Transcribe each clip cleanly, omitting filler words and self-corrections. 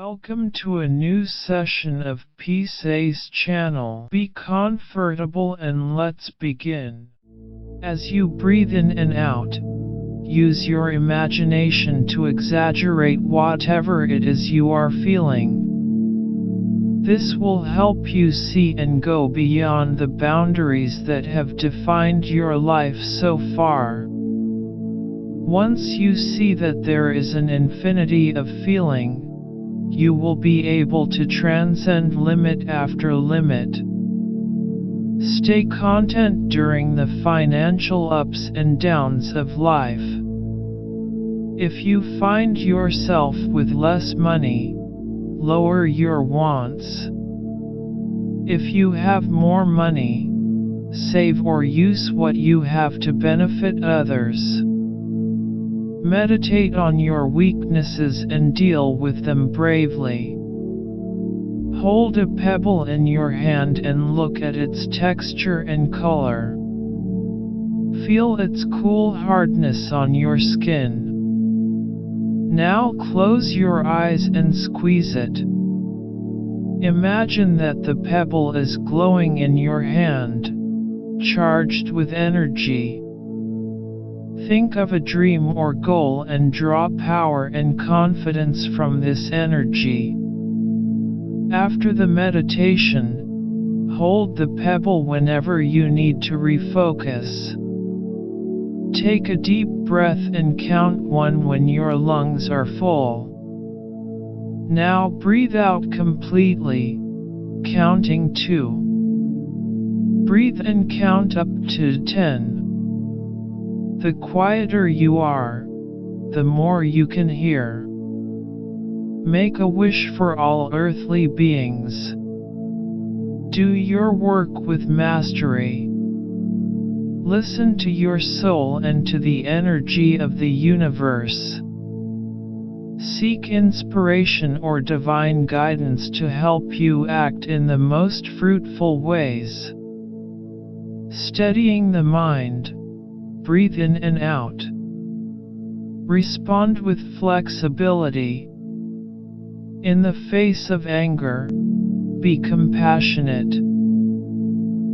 Welcome to a new session of Peace Ace channel. Be comfortable and let's begin. As you breathe in and out, use your imagination to exaggerate whatever it is you are feeling. This will help you see and go beyond the boundaries that have defined your life so far. Once you see that there is an infinity of feeling, you will be able to transcend limit after limit. Stay content during the financial ups and downs of life. If you find yourself with less money, lower your wants. If you have more money, save or use what you have to benefit others. Meditate on your weaknesses and deal with them bravely. Hold a pebble in your hand and look at its texture and color. Feel its cool hardness on your skin. Now close your eyes and squeeze it. Imagine that the pebble is glowing in your hand, charged with energy. Think of a dream or goal and draw power and confidence from this energy. After the meditation, hold the pebble whenever you need to refocus. Take a deep breath and count 1 when your lungs are full. Now breathe out completely, counting 2. Breathe and count up to 10. The quieter you are, the more you can hear. Make a wish for all earthly beings. Do your work with mastery. Listen to your soul and to the energy of the universe. Seek inspiration or divine guidance to help you act in the most fruitful ways. Steadying the mind. Breathe in and out. Respond with flexibility. In the face of anger, be compassionate.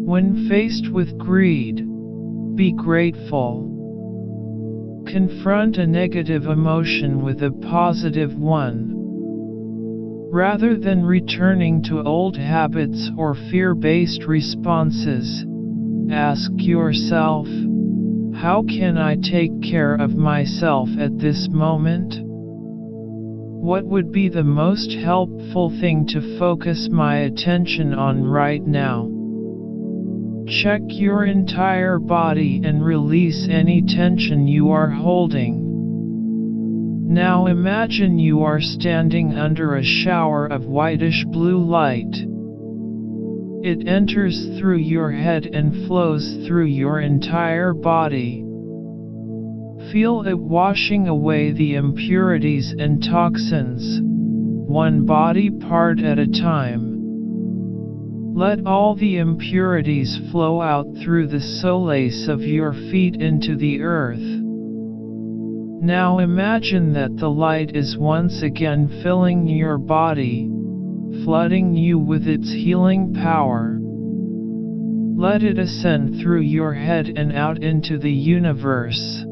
When faced with greed, be grateful. Confront a negative emotion with a positive one. Rather than returning to old habits or fear-based responses, ask yourself, how can I take care of myself at this moment? What would be the most helpful thing to focus my attention on right now? Check your entire body and release any tension you are holding. Now imagine you are standing under a shower of whitish blue light. It enters through your head and flows through your entire body. Feel it washing away the impurities and toxins, one body part at a time. Let all the impurities flow out through the soles of your feet into the earth. Now imagine that the light is once again filling your body, flooding you with its healing power. Let it ascend through your head and out into the universe.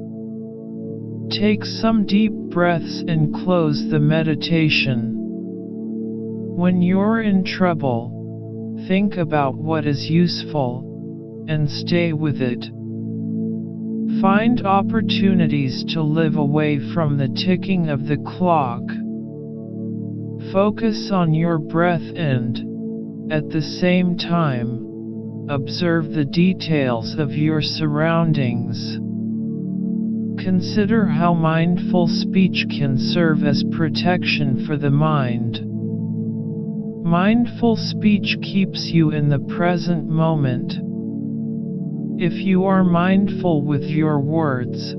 Take some deep breaths and close the meditation. When you're in trouble, think about what is useful, and stay with it. Find opportunities to live away from the ticking of the clock. Focus on your breath and, at the same time, observe the details of your surroundings. Consider how mindful speech can serve as protection for the mind. Mindful speech keeps you in the present moment. If you are mindful with your words,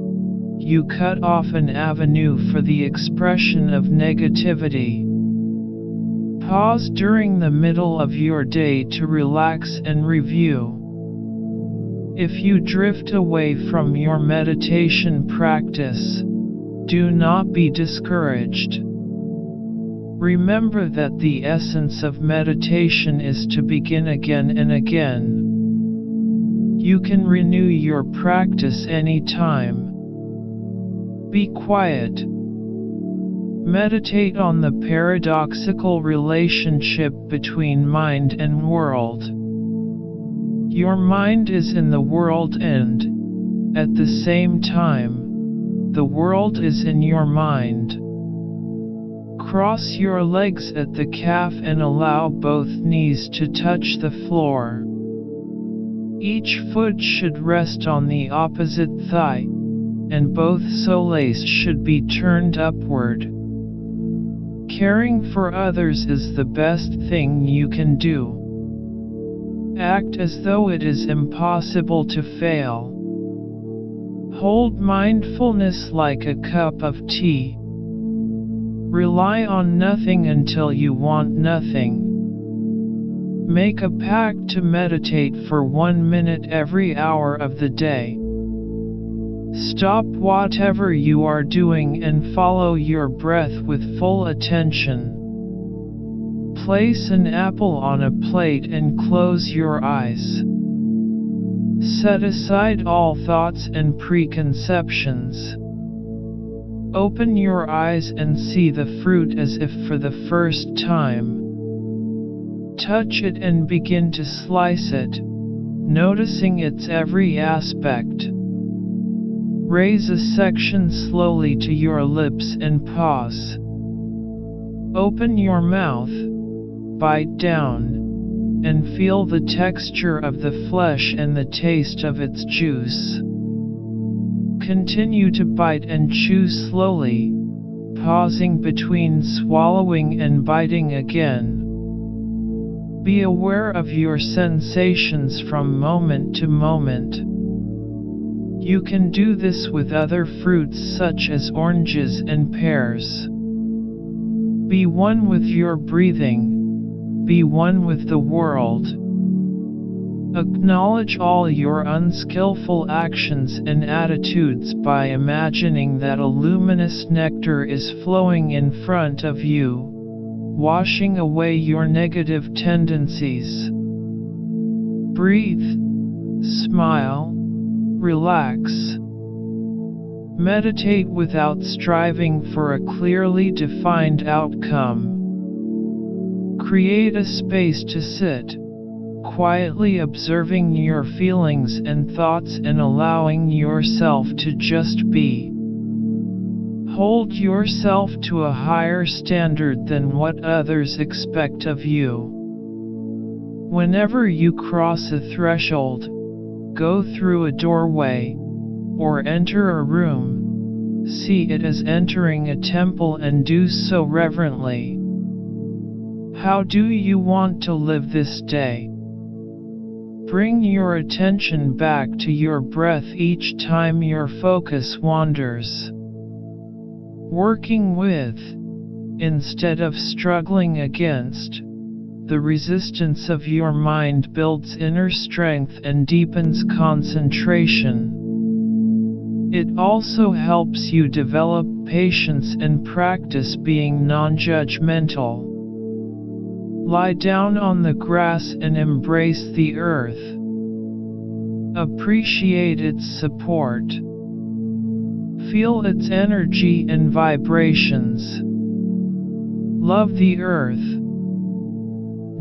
you cut off an avenue for the expression of negativity. Pause during the middle of your day to relax and review. If you drift away from your meditation practice, do not be discouraged. Remember that the essence of meditation is to begin again and again. You can renew your practice anytime. Be quiet. Meditate on the paradoxical relationship between mind and world. Your mind is in the world and, at the same time, the world is in your mind. Cross your legs at the calf and allow both knees to touch the floor. Each foot should rest on the opposite thigh, and both soles should be turned upward. Caring for others is the best thing you can do. Act as though it is impossible to fail. Hold mindfulness like a cup of tea. Rely on nothing until you want nothing. Make a pact to meditate for 1 minute every hour of the day. Stop whatever you are doing and follow your breath with full attention. Place an apple on a plate and close your eyes. Set aside all thoughts and preconceptions. Open your eyes and see the fruit as if for the first time. Touch it and begin to slice it, noticing its every aspect. Raise a section slowly to your lips and pause. Open your mouth, bite down, and feel the texture of the flesh and the taste of its juice. Continue to bite and chew slowly, pausing between swallowing and biting again. Be aware of your sensations from moment to moment. You can do this with other fruits such as oranges and pears. Be one with your breathing. Be one with the world. Acknowledge all your unskillful actions and attitudes by imagining that a luminous nectar is flowing in front of you, washing away your negative tendencies. Breathe, smile, relax. Meditate without striving for a clearly defined outcome. Create a space to sit, quietly observing your feelings and thoughts and allowing yourself to just be. Hold yourself to a higher standard than what others expect of you. Whenever you cross a threshold, go through a doorway, or enter a room, see it as entering a temple and do so reverently. How do you want to live this day? Bring your attention back to your breath each time your focus wanders. Working with, instead of struggling against, the resistance of your mind builds inner strength and deepens concentration. It also helps you develop patience and practice being non-judgmental. Lie down on the grass and embrace the earth. Appreciate its support. Feel its energy and vibrations. Love the earth.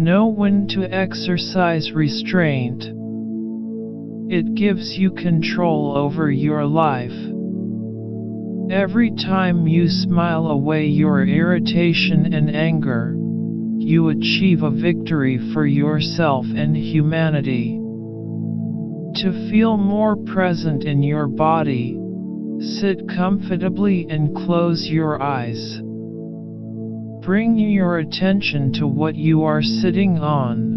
Know when to exercise restraint. It gives you control over your life. Every time you smile away your irritation and anger, you achieve a victory for yourself and humanity. To feel more present in your body, sit comfortably and close your eyes. Bring your attention to what you are sitting on.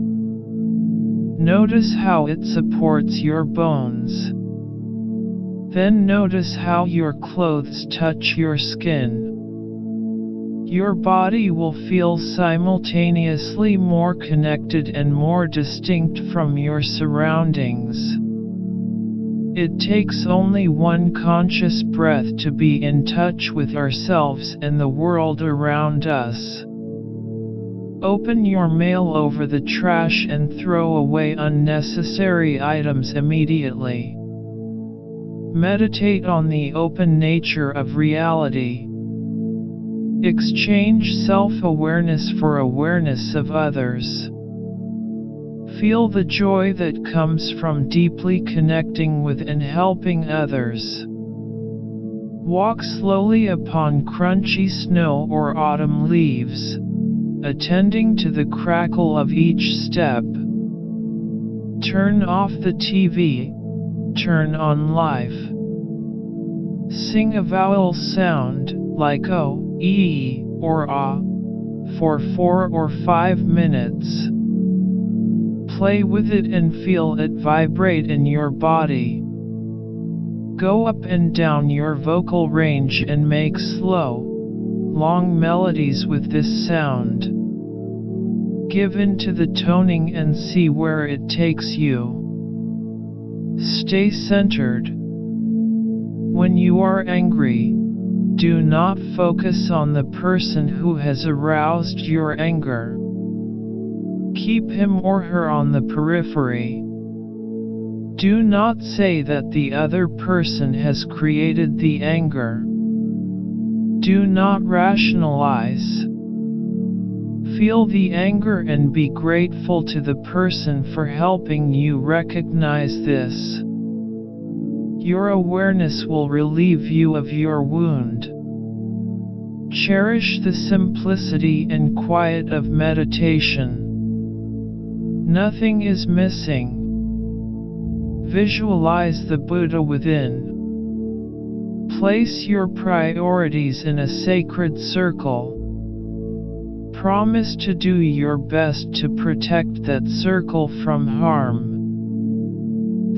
Notice how it supports your bones. Then notice how your clothes touch your skin. Your body will feel simultaneously more connected and more distinct from your surroundings. It takes only one conscious breath to be in touch with ourselves and the world around us. Open your mail over the trash and throw away unnecessary items immediately. Meditate on the open nature of reality. Exchange self-awareness for awareness of others. Feel the joy that comes from deeply connecting with and helping others. Walk slowly upon crunchy snow or autumn leaves, attending to the crackle of each step. Turn off the TV, turn on life. Sing a vowel sound, like O, E, or A, for 4 or 5 minutes. Play with it and feel it vibrate in your body. Go up and down your vocal range and make slow, long melodies with this sound. Give in to the toning and see where it takes you. Stay centered. When you are angry, do not focus on the person who has aroused your anger. Keep him or her on the periphery. Do not say that the other person has created the anger. Do not rationalize. Feel the anger and be grateful to the person for helping you recognize this. Your awareness will relieve you of your wound. Cherish the simplicity and quiet of meditation. Nothing is missing. Visualize the Buddha within. Place your priorities in a sacred circle. Promise to do your best to protect that circle from harm.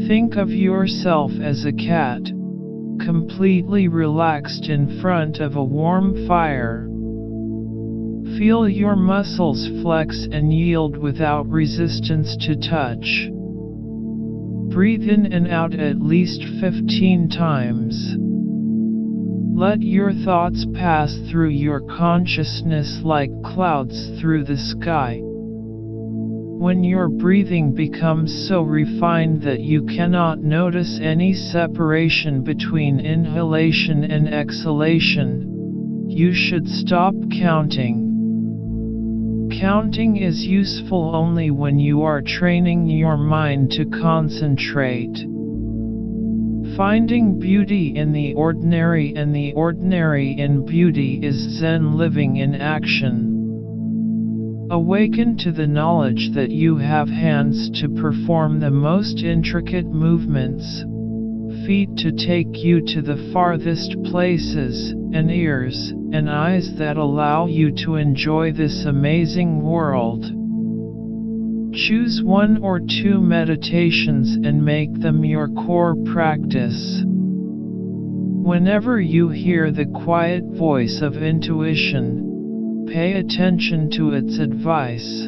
Think of yourself as a cat, completely relaxed in front of a warm fire. Feel your muscles flex and yield without resistance to touch. Breathe in and out at least 15 times. Let your thoughts pass through your consciousness like clouds through the sky. When your breathing becomes so refined that you cannot notice any separation between inhalation and exhalation, you should stop counting. Counting is useful only when you are training your mind to concentrate. Finding beauty in the ordinary and the ordinary in beauty is Zen living in action. Awaken to the knowledge that you have hands to perform the most intricate movements, feet to take you to the farthest places, and ears and eyes that allow you to enjoy this amazing world. Choose 1 or 2 meditations and make them your core practice. Whenever you hear the quiet voice of intuition, pay attention to its advice.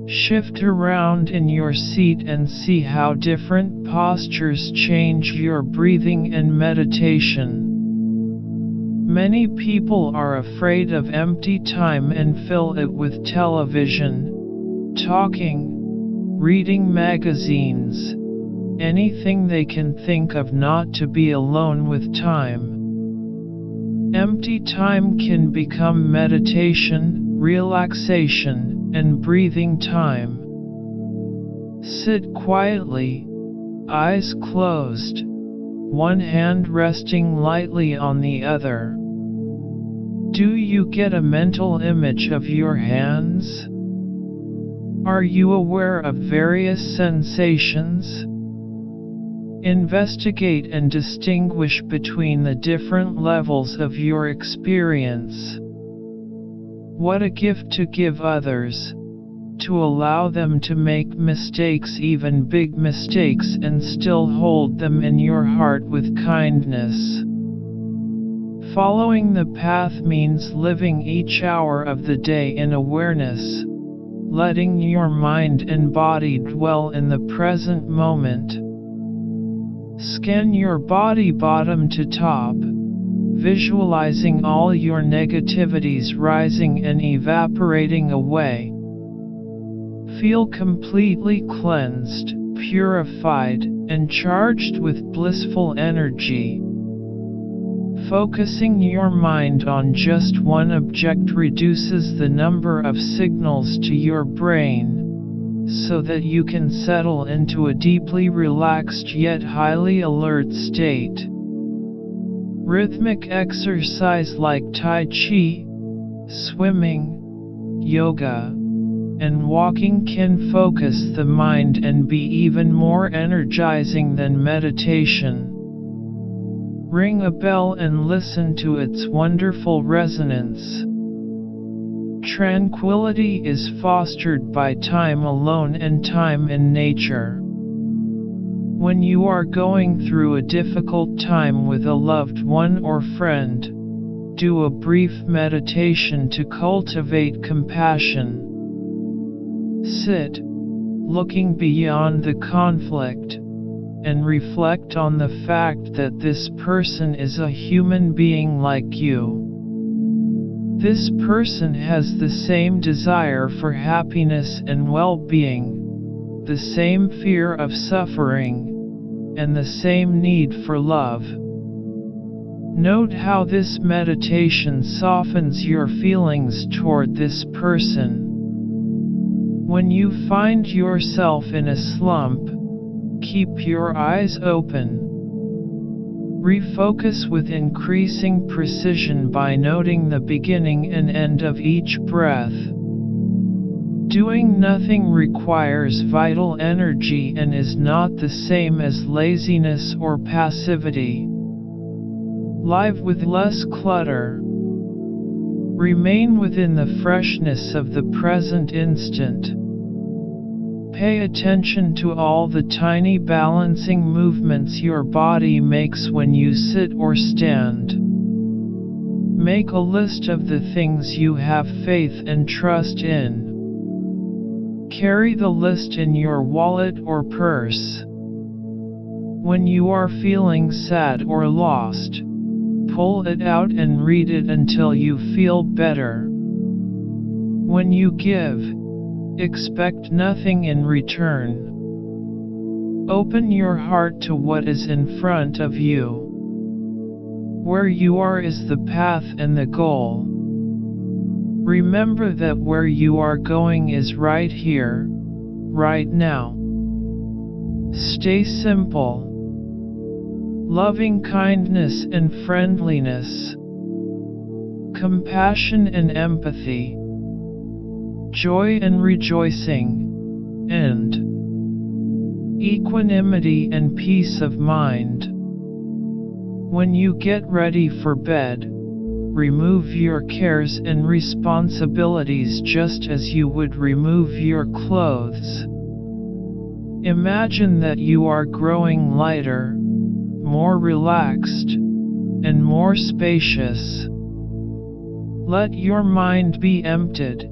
Shift around in your seat and see how different postures change your breathing and meditation. Many people are afraid of empty time and fill it with television, talking, reading magazines, anything they can think of not to be alone with time. Empty time can become meditation, relaxation, and breathing time. Sit quietly, eyes closed, one hand resting lightly on the other. Do you get a mental image of your hands? Are you aware of various sensations? Investigate and distinguish between the different levels of your experience. What a gift to give others, to allow them to make mistakes, even big mistakes, and still hold them in your heart with kindness. Following the path means living each hour of the day in awareness, letting your mind and body dwell in the present moment. Scan your body bottom to top, visualizing all your negativities rising and evaporating away. Feel completely cleansed, purified, and charged with blissful energy. Focusing your mind on just one object reduces the number of signals to your brain, so that you can settle into a deeply relaxed yet highly alert state. Rhythmic exercise like Tai Chi, swimming, yoga, and walking can focus the mind and be even more energizing than meditation. Ring a bell and listen to its wonderful resonance. Tranquility is fostered by time alone and time in nature. When you are going through a difficult time with a loved one or friend, do a brief meditation to cultivate compassion. Sit, looking beyond the conflict, and reflect on the fact that this person is a human being like you. This person has the same desire for happiness and well-being, the same fear of suffering, and the same need for love. Note how this meditation softens your feelings toward this person. When you find yourself in a slump, keep your eyes open. Refocus with increasing precision by noting the beginning and end of each breath. Doing nothing requires vital energy and is not the same as laziness or passivity. Live with less clutter. Remain within the freshness of the present instant. Pay attention to all the tiny balancing movements your body makes when you sit or stand. Make a list of the things you have faith and trust in. Carry the list in your wallet or purse. When you are feeling sad or lost, pull it out and read it until you feel better. When you give, expect nothing in return. Open your heart to what is in front of you. Where you are is the path and the goal. Remember that where you are going is right here, right now. Stay simple. Loving kindness and friendliness. Compassion and empathy. Joy and rejoicing, and equanimity and peace of mind. When you get ready for bed, remove your cares and responsibilities just as you would remove your clothes. Imagine that you are growing lighter, more relaxed, and more spacious. Let your mind be emptied,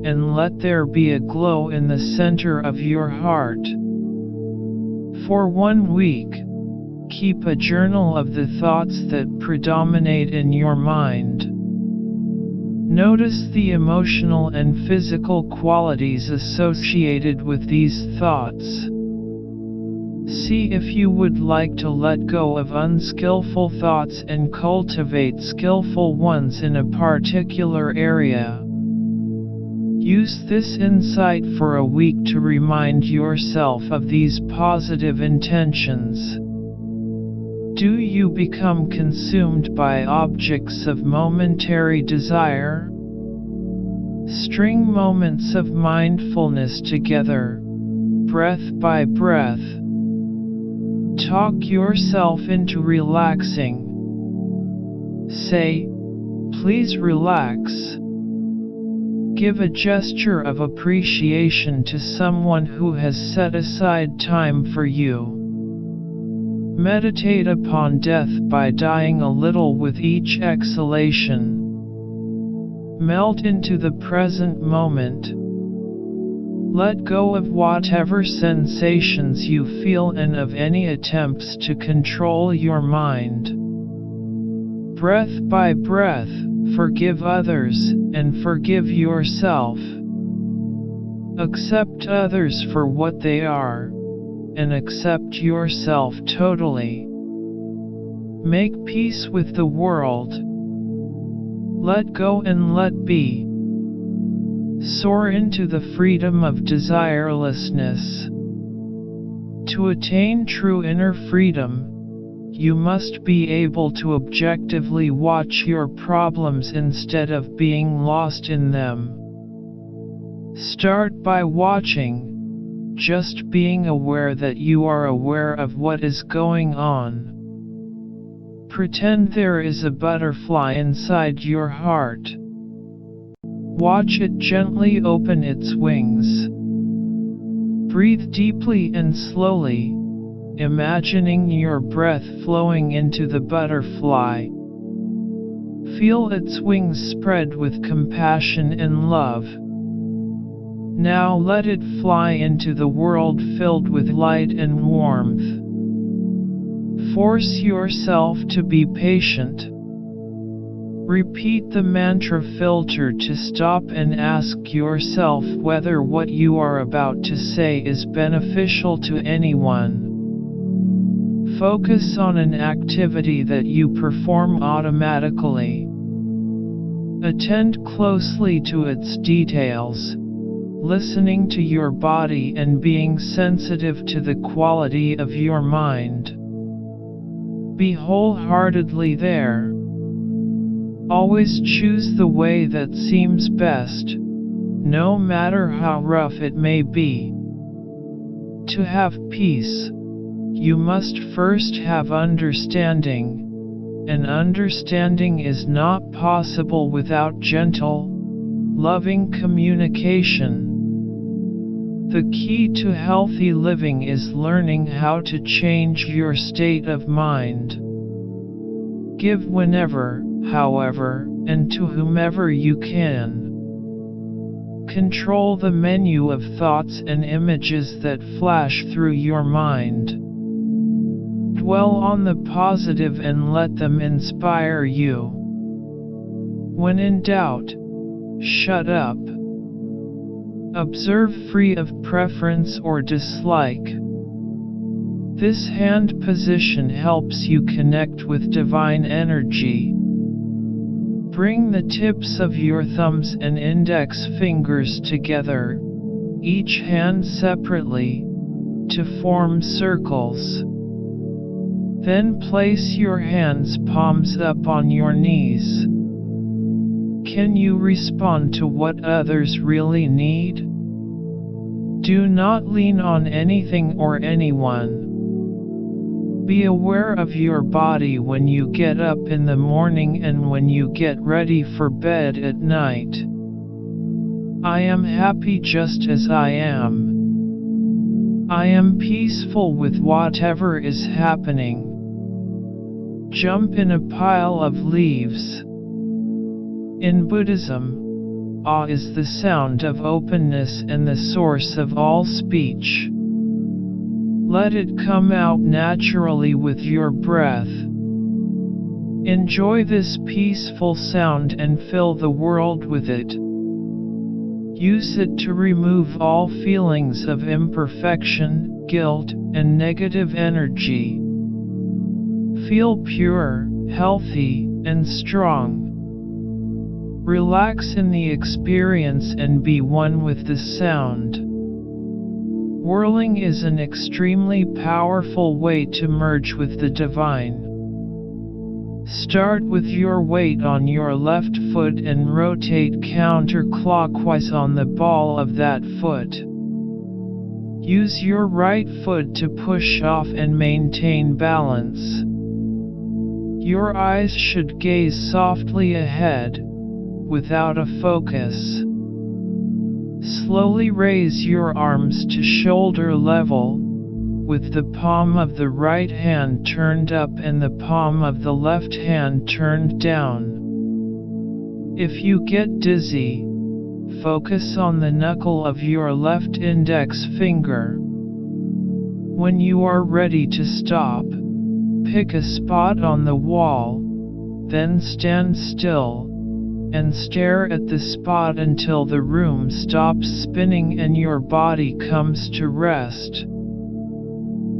and let there be a glow in the center of your heart. For 1 week, keep a journal of the thoughts that predominate in your mind. Notice the emotional and physical qualities associated with these thoughts. See if you would like to let go of unskillful thoughts and cultivate skillful ones in a particular area. Use this insight for a week to remind yourself of these positive intentions. Do you become consumed by objects of momentary desire? String moments of mindfulness together, breath by breath. Talk yourself into relaxing. Say, "Please relax." Give a gesture of appreciation to someone who has set aside time for you. Meditate upon death by dying a little with each exhalation. Melt into the present moment. Let go of whatever sensations you feel and of any attempts to control your mind. Breath by breath, forgive others, and forgive yourself. Accept others for what they are, and accept yourself totally. Make peace with the world. Let go and let be. Soar into the freedom of desirelessness. To attain true inner freedom, you must be able to objectively watch your problems instead of being lost in them. Start by watching, just being aware that you are aware of what is going on. Pretend there is a butterfly inside your heart. Watch it gently open its wings. Breathe deeply and slowly, imagining your breath flowing into the butterfly. Feel its wings spread with compassion and love. Now let it fly into the world filled with light and warmth. Force yourself to be patient. Repeat the mantra filter to stop and ask yourself whether what you are about to say is beneficial to anyone. Focus on an activity that you perform automatically. Attend closely to its details, listening to your body and being sensitive to the quality of your mind. Be wholeheartedly there. Always choose the way that seems best, no matter how rough it may be. To have peace, you must first have understanding, and understanding is not possible without gentle, loving communication. The key to healthy living is learning how to change your state of mind. Give whenever, however, and to whomever you can. Control the menu of thoughts and images that flash through your mind. Dwell on the positive and let them inspire you. When in doubt, shut up. Observe free of preference or dislike. This hand position helps you connect with divine energy. Bring the tips of your thumbs and index fingers together, each hand separately, to form circles. Then place your hands palms up on your knees. Can you respond to what others really need? Do not lean on anything or anyone. Be aware of your body when you get up in the morning and when you get ready for bed at night. I am happy just as I am. I am peaceful with whatever is happening. Jump in a pile of leaves. In Buddhism, awe is the sound of openness and the source of all speech. Let it come out naturally with your breath. Enjoy this peaceful sound and fill the world with it. Use it to remove all feelings of imperfection, guilt, and negative energy. Feel pure, healthy, and strong. Relax in the experience and be one with the sound. Whirling is an extremely powerful way to merge with the divine. Start with your weight on your left foot and rotate counterclockwise on the ball of that foot. Use your right foot to push off and maintain balance. Your eyes should gaze softly ahead, without a focus. Slowly raise your arms to shoulder level, with the palm of the right hand turned up and the palm of the left hand turned down. If you get dizzy, focus on the knuckle of your left index finger. When you are ready to stop, pick a spot on the wall, Then stand still and stare at the spot until the room stops spinning and your body comes to rest.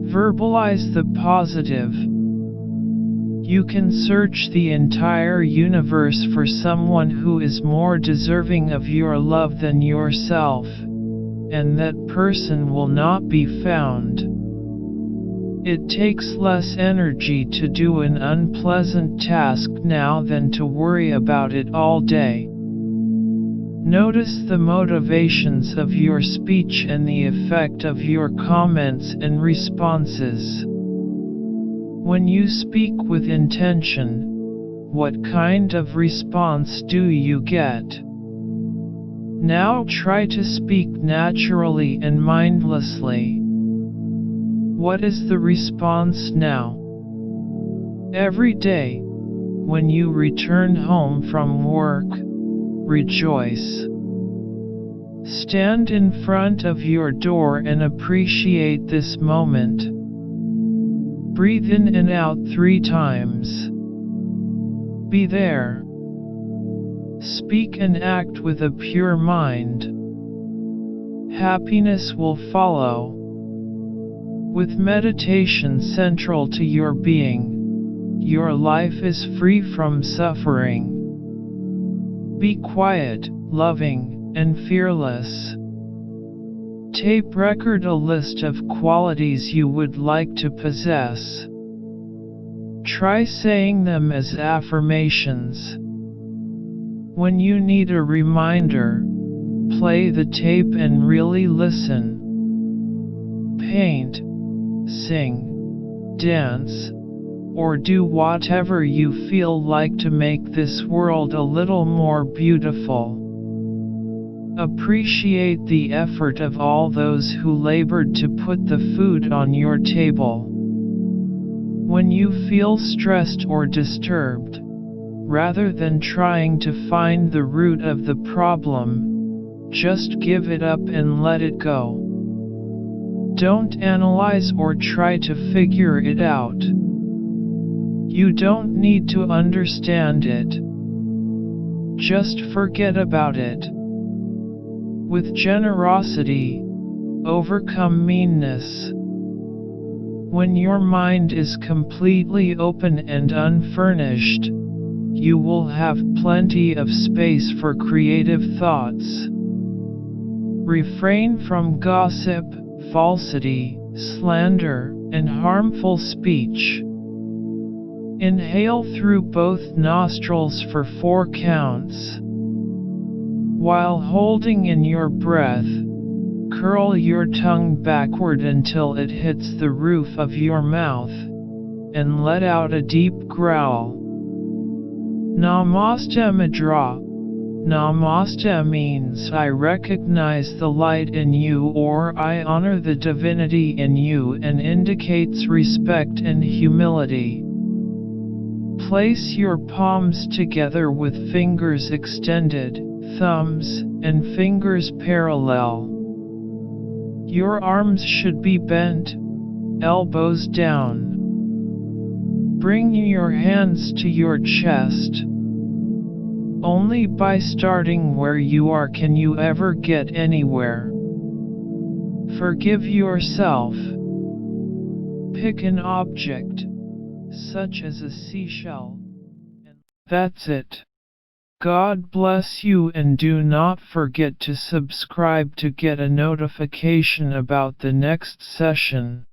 Verbalize the positive. You can search the entire universe for someone who is more deserving of your love than yourself, and that person will not be found. It takes less energy to do an unpleasant task now than to worry about it all day. Notice the motivations of your speech and the effect of your comments and responses. When you speak with intention, what kind of response do you get? Now try to speak naturally and mindlessly. What is the response now? Every day, when you return home from work, rejoice. Stand in front of your door and appreciate this moment. Breathe in and out 3 times. Be there. Speak and act with a pure mind. Happiness will follow. With meditation central to your being, your life is free from suffering. Be quiet, loving, and fearless. Tape record a list of qualities you would like to possess. Try saying them as affirmations. When you need a reminder, play the tape and really listen. Paint, sing, dance, or do whatever you feel like to make this world a little more beautiful. Appreciate the effort of all those who labored to put the food on your table. When you feel stressed or disturbed, rather than trying to find the root of the problem, just give it up and let it go. Don't analyze or try to figure it out. You don't need to understand it. Just forget about it. With generosity, overcome meanness. When your mind is completely open and unfurnished, you will have plenty of space for creative thoughts. Refrain from gossip, falsity, slander, and harmful speech. Inhale through both nostrils for 4 counts. While holding in your breath, curl your tongue backward until it hits the roof of your mouth, and let out a deep growl. Namaste Mudra. Namaste means I recognize the light in you or I honor the divinity in you and indicates respect and humility. Place your palms together with fingers extended, thumbs and fingers parallel. Your arms should be bent, elbows down. Bring your hands to your chest. Only by starting where you are can you ever get anywhere. Forgive yourself. Pick an object, such as a seashell. That's it. God bless you, and do not forget to subscribe to get a notification about the next session.